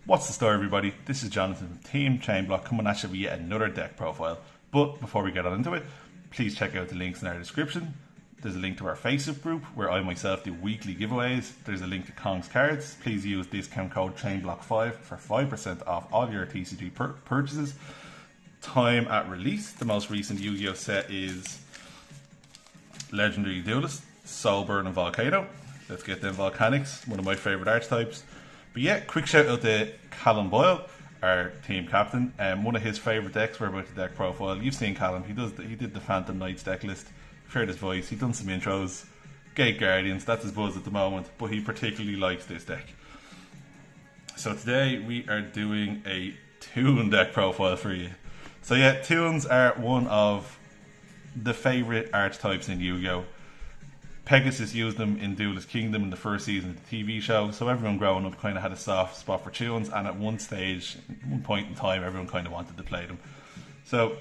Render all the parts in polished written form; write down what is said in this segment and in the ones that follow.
What's the story, everybody? This is Jonathan from Team ChainBlock coming at you with yet another deck profile. But before we get on into it, please check out the links in our description. There's a link to our Facebook group where I myself do weekly giveaways. There's a link to Kong's cards. Please use discount code ChainBlock5 for 5% off all your TCG purchases. Time at release. The most recent YuGiOh set is Legendary Duelist, Soulburn and Volcano. Let's get them Volcanics, one of my favourite archetypes. But yeah, quick shout out to Callum Boyle, our team captain. One of his favourite decks, we're about the deck profile. You've seen Callum, he did the Phantom Knights deck list. You've heard his voice, he's done some intros. Gate Guardians, that's his buzz at the moment, but he particularly likes this deck. So today we are doing a Toon deck profile for you. So yeah, Toons are one of the favourite archetypes in YuGiOh. Pegasus used them in Duelist Kingdom in the first season of the TV show, so everyone growing up kind of had a soft spot for Toons, and at one stage, at one point in time, everyone kind of wanted to play them. So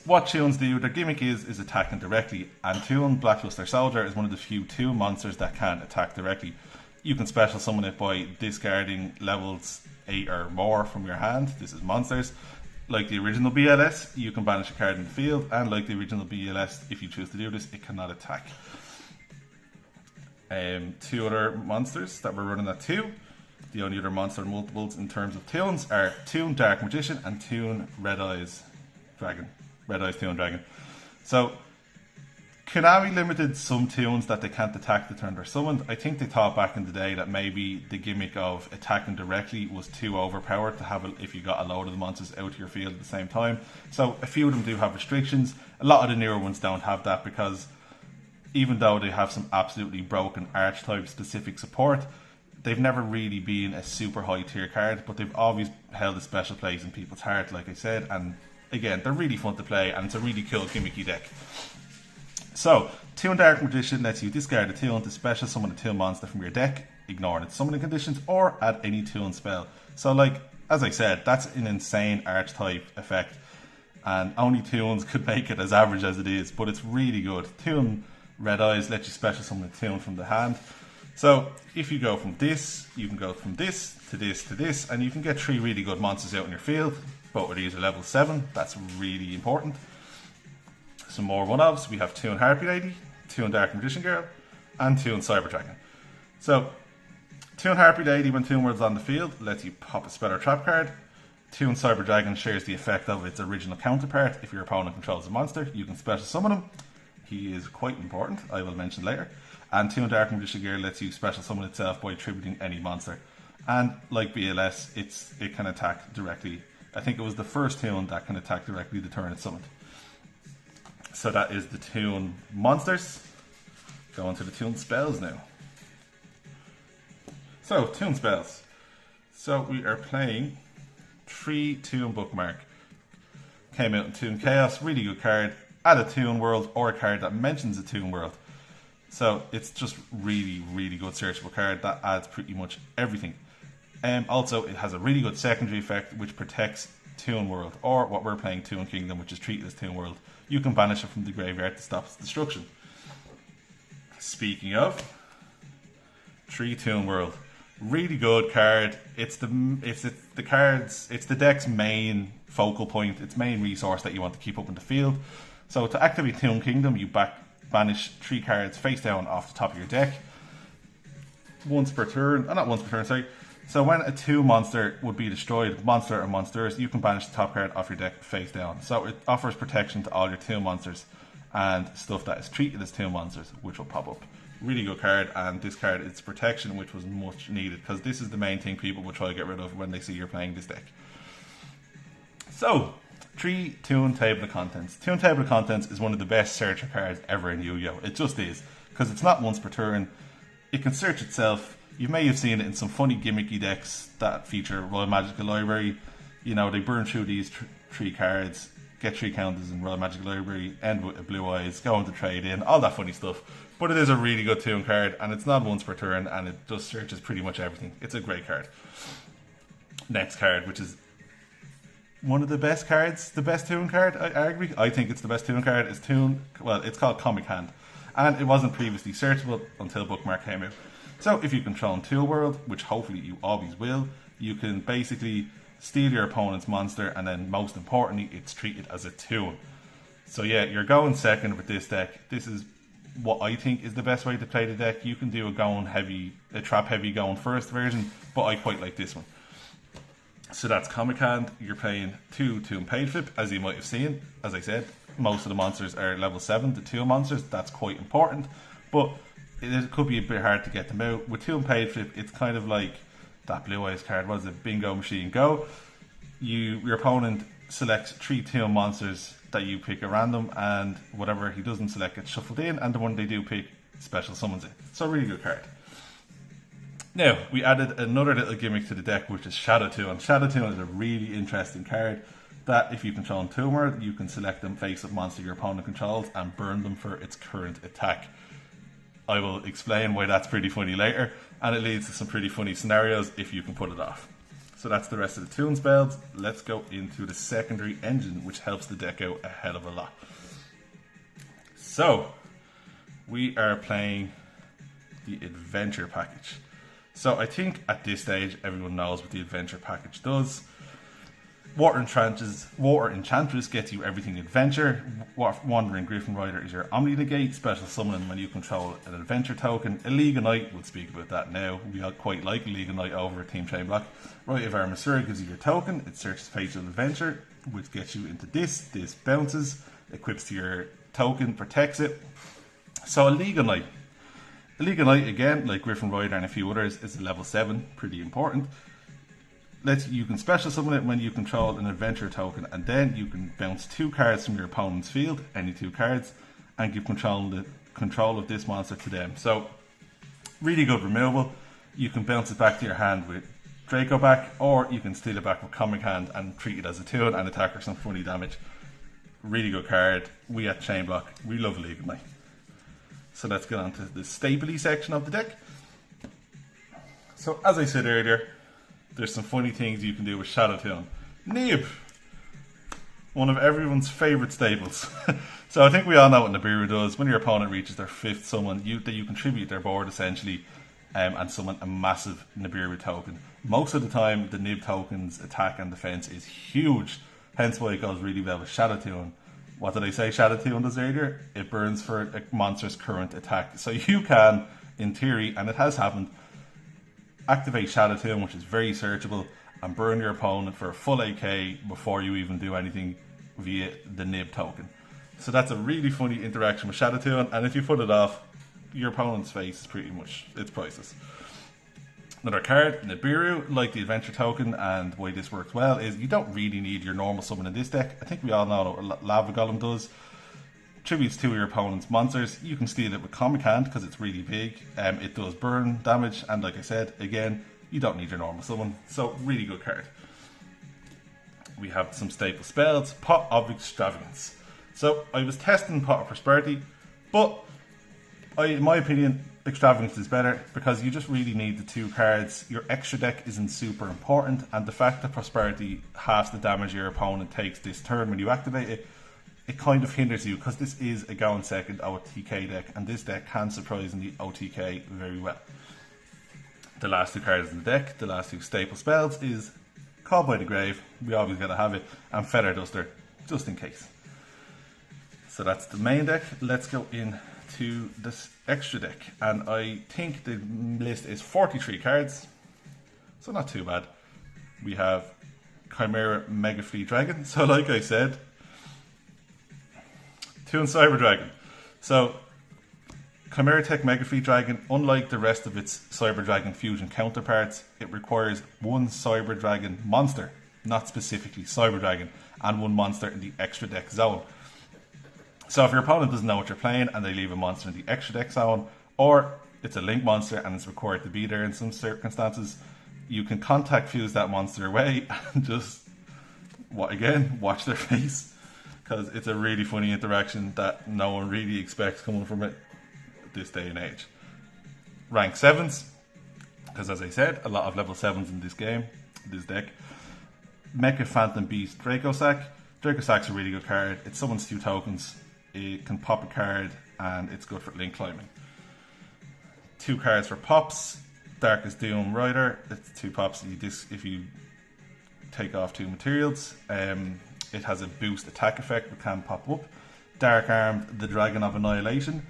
what Toons do, their gimmick is attacking directly, and Toon Blackluster Soldier is one of the few Toon monsters that can attack directly. You can special summon it by discarding levels 8 or more from your hand. This is monsters. Like the original BLS, you can banish a card in the field, and like the original BLS, if you choose to do this, it cannot attack. Two other monsters that we're running at 2. The only other monster multiples in terms of Toons are Toon Dark Magician and Toon Red Eyes Dragon. Red Eyes Toon Dragon. So Konami limited some Toons that they can't attack the turn they're summoned. I think they thought back in the day that maybe the gimmick of attacking directly was too overpowered to have if you got a load of the monsters out to your field at the same time. So a few of them do have restrictions. A lot of the newer ones don't have that because even though they have some absolutely broken archetype specific support, they've never really been a super high tier card, but they've always held a special place in people's heart, like I said. And again, they're really fun to play, and it's a really cool gimmicky deck. So, Toon Dark Magician lets you discard a Toon to special summon a Toon monster from your deck, ignoring its summoning conditions, or add any Toon spell. So, like, as I said, that's an insane archetype effect, and only Toons could make it as average as it is, but it's really good. Toon Red Eyes lets you special summon a Toon from the hand. So, if you go from this, you can go from this to this to this, and you can get 3 really good monsters out in your field. Both of these are level 7, that's really important. Some more one-offs, we have Toon Harpy Lady, Toon Dark Magician Girl, and Toon Cyber Dragon. So, Toon Harpy Lady, when Toon World's on the field, lets you pop a spell or trap card. Toon Cyber Dragon shares the effect of its original counterpart. If your opponent controls a monster, you can special summon him. He is quite important, I will mention later. And Toon Dark Magician Girl lets you special summon itself by attributing any monster. And like BLS, it can attack directly. I think it was the first Toon that can attack directly the turn it's summoned. So that is the Toon monsters. Going to the Toon spells now. So, Toon spells. So we are playing 3 Toon Bookmark. Came out in Toon Chaos, really good card. Add a Toon World or a card that mentions a Toon World. So it's just really, really good searchable card that adds pretty much everything. Also, it has a really good secondary effect which protects Toon World, or what we're playing, Toon Kingdom, which is treated as Toon World. You can banish it from the graveyard to stop its destruction. Speaking of 3 Toon World, really good card. It's the deck's main focal point, its main resource that you want to keep up in the field. So to activate Toon Kingdom, you banish 3 cards face down off the top of your deck. Once per turn, not once per turn, sorry. So when a Toon monster would be destroyed, monster or monsters, you can banish the top card off your deck face down. So it offers protection to all your Toon monsters and stuff that is treated as Toon monsters, which will pop up. Really good card, and this card, it's protection, which was much needed, because this is the main thing people will try to get rid of when they see you're playing this deck. So, 3 Toon Table of Contents. Toon Table of Contents is one of the best searcher cards ever in YuGiOh. It just is, because it's not once per turn. It can search itself. You may have seen it in some funny gimmicky decks that feature Royal Magical Library. You know, they burn through these 3 cards, get 3 counters in Royal Magical Library, end with a Blue Eyes, go into trade in, all that funny stuff. But it is a really good Toon card, and it's not once per turn, and it just searches pretty much everything. It's a great card. Next card, which is one of the best cards, the best Toon card, I agree. I think it's the best Toon card, is Toon, well, it's called Comic Hand. And it wasn't previously searchable until Bookmark came out. So if you control Tool World, which hopefully you always will, You can basically steal your opponent's monster, and then most importantly, it's treated as a tool. So yeah, you're going second with this deck. This is what I think is the best way to play the deck. You can do a trap heavy going first version, but I quite like this one. So that's Comic Hand. You're playing 2 Toon Paid Flip, as you might have seen. As I said, most of the monsters are level 7, the Toon monsters. That's quite important, but it could be a bit hard to get them out. With Toon Paid Flip, it's kind of like that Blue Eyes card, was it? Bingo Machine Go. Your opponent selects 3 Toon monsters that you pick at random, and whatever he doesn't select gets shuffled in, and the one they do pick special summons it. So really good card. Now, we added another little gimmick to the deck, which is Shadow Toon. Shadow Toon is a really interesting card that if you control Toomer, you can select them face-up monster your opponent controls and burn them for its current attack. I will explain why that's pretty funny later, and it leads to some pretty funny scenarios if you can put it off. So that's the rest of the Toon spells. Let's go into the secondary engine, which helps the deck out a hell of a lot. So, we are playing the Adventure Package. So I think at this stage everyone knows what the Adventure Package does. Water Enchantress gets you everything adventure. Wandering Griffin Rider is your Omni Negate, special summon when you control an adventure token. A League of Night, we'll speak about that now. We quite like a League of Night over Team ChainBlock. Rite of Armasura gives you your token. It searches Page of Adventure, which gets you into this. This bounces, equips to your token, protects it. So a League of Night. A League of Night, again, like Griffin Rider and a few others, is a level 7, pretty important. You can special summon it when you control an adventure token, and then you can bounce 2 cards from your opponent's field, any 2 cards, and give control of this monster to them. So, really good removal. You can bounce it back to your hand with Draco back, or you can steal it back with Comic Hand and treat it as a tool and attack for some funny damage. Really good card. We at ChainBlock, we love League of Night. So let's get on to the stapley section of the deck. So as I said earlier, there's some funny things you can do with Shadow Toon. Nib! One of everyone's favourite staples. So I think we all know what Nibiru does. When your opponent reaches their 5th summon, you contribute their board essentially and summon a massive Nibiru token. Most of the time, the Nib token's attack and defense is huge. Hence why it goes really well with Shadow Toon. What did I say Shadow Toon does earlier? It burns for a monster's current attack. So you can, in theory, and it has happened, activate Shadow Toon, which is very searchable, and burn your opponent for a full AK before you even do anything via the Nib token. So that's a really funny interaction with Shadow Toon, and if you put it off, your opponent's face is pretty much, it's priceless. Another card, Nibiru, like the adventure token, and why this works well is you don't really need your normal summon in this deck. I think we all know what Lava Golem does. Tributes to your opponent's monsters. You can steal it with Comic Hand because it's really big. It does burn damage, and like I said, again, you don't need your normal summon. So, really good card. We have some staple spells. Pot of Extravagance. So, I was testing Pot of Prosperity, but in my opinion, Extravagance is better because you just really need the 2 cards. Your extra deck isn't super important, and the fact that Prosperity halves the damage your opponent takes this turn when you activate it, it kind of hinders you because this is a going second OTK deck, and this deck can surprisingly OTK very well. The last 2 cards in the deck, the last 2 staple spells, is Call by the Grave, we always gotta have it, and Feather Duster, just in case. So that's the main deck. Let's go into this extra deck, and I think the list is 43 cards, so not too bad. We have Chimera Mega Fleet Dragon, so like I said, Toon Cyber Dragon. So Chimera Tech Mega Fleet Dragon, unlike the rest of its Cyber Dragon fusion counterparts, it requires 1 Cyber Dragon monster, not specifically Cyber Dragon, and 1 monster in the extra deck zone. So if your opponent doesn't know what you're playing and they leave a monster in the extra deck zone, or it's a link monster and it's required to be there in some circumstances, you can contact fuse that monster away and just, watch their face. Because it's a really funny interaction that no one really expects coming from it this day and age. Rank 7s, because as I said, a lot of level 7s in this game, this deck. Mecha Phantom Beast Dracosack. Dracosack's a really good card. It summons 2 tokens. It can pop a card, and it's good for link climbing. 2 cards for pops. Darkest Doom Rider. It's 2 pops if you take off 2 materials. It has a boost attack effect that can pop up. Dark Armed, the Dragon of Annihilation.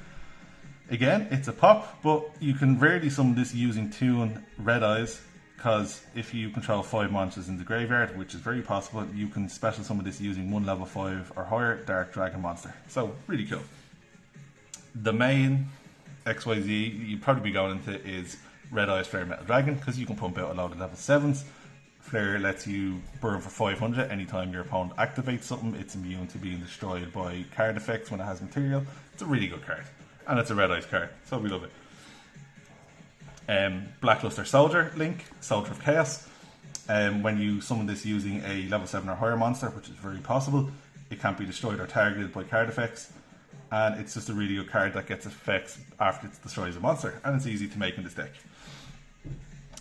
Again, it's a pop, but you can rarely summon this using Toon Red Eyes, because if you control 5 monsters in the graveyard, which is very possible, you can special summon this using 1 level 5 or higher Dark Dragon monster. So, really cool. The main XYZ you'd probably be going into is Red Eyes Flare Metal Dragon, because you can pump out a load of level 7s. Flare lets you burn for 500 anytime your opponent activates something. It's immune to being destroyed by card effects when it has material. It's a really good card. And it's a Red Eyes card, so we love it. Blackluster Soldier Link, Soldier of Chaos. When you summon this using a level 7 or higher monster, which is very possible, it can't be destroyed or targeted by card effects. And it's just a really good card that gets effects after it destroys a monster. And it's easy to make in this deck.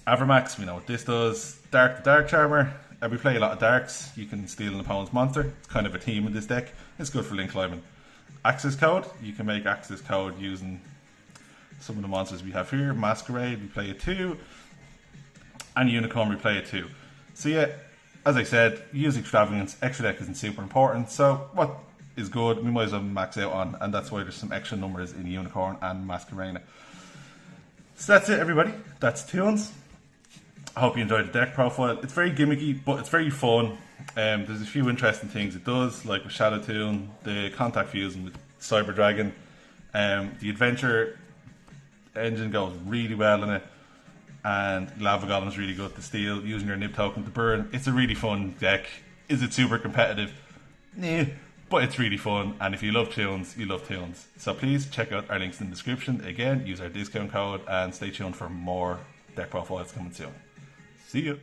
Avermax, we know what this does. Dark the Dark Charmer. We play a lot of darks. You can steal an opponent's monster. It's kind of a theme in this deck. It's good for link climbing. Access Code. You can make access code using some of the monsters we have here. Masquerade, we play it 2. And Unicorn, we play it 2. So yeah, as I said, use Extravagance. Extra deck isn't super important. So what is good, we might as well max out on. And that's why there's some extra numbers in Unicorn and Masquerade. So that's it, everybody. That's Toons. I hope you enjoyed the deck profile. It's very gimmicky, but it's very fun. There's a few interesting things it does, like with Shadow Toon, the contact fusion with Cyber Dragon. The adventure engine goes really well in it, and Lava Golem's really good to steal, using your nib token to burn. It's a really fun deck. Is it super competitive? Nah, but it's really fun, and if you love Toons, you love Toons. So please check out our links in the description. Again, use our discount code, and stay tuned for more deck profiles coming soon. See you.